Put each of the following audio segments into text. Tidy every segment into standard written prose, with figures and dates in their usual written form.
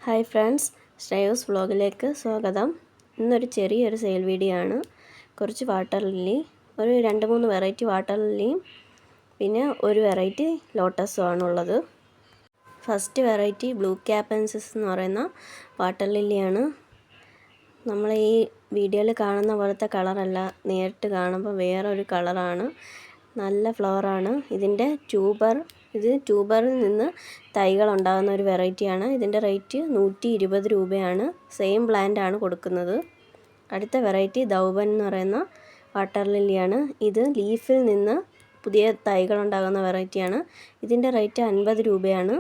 Hi friends, ശ്രേയോസ് വ്ളോഗിലേക്ക് സ്വാഗതം. ഇന്നൊരു ചെറിയൊരു സെയിൽ വീഡിയോ ആണ്. കുറച്ച് വാട്ടർ ലില്ലി, ഒരു 2-3 വെറൈറ്റി വാട്ടർ ലില്ലിയും പിന്നെ ഒരു വെറൈറ്റി ലോട്ടസും ആണുള്ളത്. ഫസ്റ്റ് വെറൈറ്റി ബ്ലൂ ക്യാപ്പൻസിസ് എന്ന് പറയുന്ന വാട്ടർ ലില്ലിയാണ്. നമ്മൾ ഈ വീഡിയോയിൽ കാണുന്ന പോലത്തെ കളറല്ല, നേരിട്ട് കാണുമ്പോൾ വേറൊരു കളറാണ്. നല്ല ഫ്ലവറാണ്. ഇത് ട്യൂബറിൽ നിന്ന് തൈകൾ ഉണ്ടാകുന്ന ഒരു വെറൈറ്റിയാണ്. ഇതിൻ്റെ റേറ്റ് 120 രൂപയാണ്. സെയിം പ്ലാന്റ് ആണ് കൊടുക്കുന്നത്. അടുത്ത വെറൈറ്റി ദൗബൻ എന്ന് പറയുന്ന വാട്ടർ ലില്ലിയാണ്. ഇത് ലീഫിൽ നിന്ന് പുതിയ തൈകൾ ഉണ്ടാകുന്ന വെറൈറ്റിയാണ്. ഇതിൻ്റെ റേറ്റ് 50 രൂപയാണ്.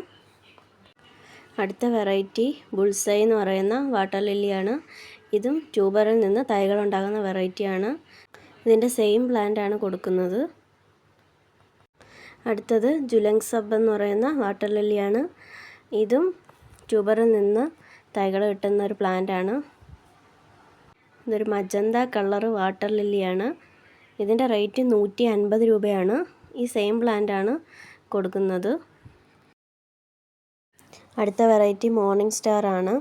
അടുത്ത വെറൈറ്റി ബുൾസൈ എന്ന് പറയുന്ന വാട്ടർ ലില്ലിയാണ്. ഇതും ട്യൂബറിൽ നിന്ന് തൈകൾ ഉണ്ടാകുന്ന വെറൈറ്റിയാണ്. ഇതിൻ്റെ സെയിം പ്ലാന്റ് ആണ് കൊടുക്കുന്നത്. അടുത്തത് ജുലങ് സബ് എന്ന് പറയുന്ന വാട്ടർ ലില്ലിയാണ്. ഇതും ട്യൂബറിൽ നിന്ന് തൈകൾ കിട്ടുന്ന ഒരു പ്ലാന്റ് ആണ്. ഇതൊരു മജന്ത കളർ വാട്ടർ ലില്ലിയാണ്. ഇതിൻ്റെ റേറ്റ് 150 രൂപയാണ്. ഈ സെയിം പ്ലാന്റ് ആണ് കൊടുക്കുന്നത്. അടുത്ത വെറൈറ്റി മോർണിംഗ് സ്റ്റാർ ആണ്.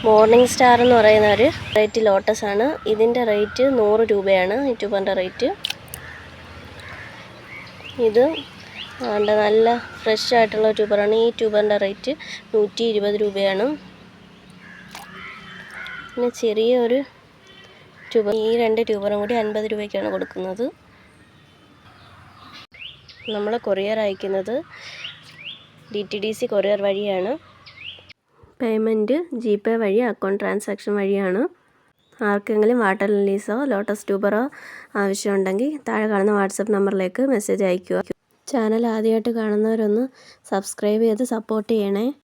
മോർണിംഗ് സ്റ്റാർ എന്ന് പറയുന്ന ഒരു വെറൈറ്റി ലോട്ടസ് ആണ്. ഇതിൻ്റെ റേറ്റ് 100 രൂപയാണ്. ഈ ട്യൂബറിൻ്റെ റേറ്റ്. ഇത് നല്ല ഫ്രഷ് ആയിട്ടുള്ള ട്യൂബറാണ്. ഈ ട്യൂബറിൻ്റെ റേറ്റ് 120 രൂപയാണ്. പിന്നെ ചെറിയൊരു ട്യൂബർ, ഈ 2 ട്യൂബറും കൂടി 50 രൂപയ്ക്കാണ് കൊടുക്കുന്നത്. നമ്മൾ കൊറിയർ അയക്കുന്നത് DTDC കൊറിയർ വഴിയാണ്. പേയ്മെൻറ്റ് GPay വഴി, അക്കൗണ്ട് ട്രാൻസാക്ഷൻ വഴിയാണ്. ആർക്കെങ്കിലും വാട്ടർ ലില്ലീസോ ലോട്ടസ് ട്യൂബറോ ആവശ്യമുണ്ടെങ്കിൽ താഴെ കാണുന്ന വാട്സപ്പ് നമ്പറിലേക്ക് മെസ്സേജ് അയയ്ക്കുക. ചാനൽ ആദ്യമായിട്ട് കാണുന്നവരൊന്ന് സബ്സ്ക്രൈബ് ചെയ്ത് സപ്പോർട്ട് ചെയ്യണേ.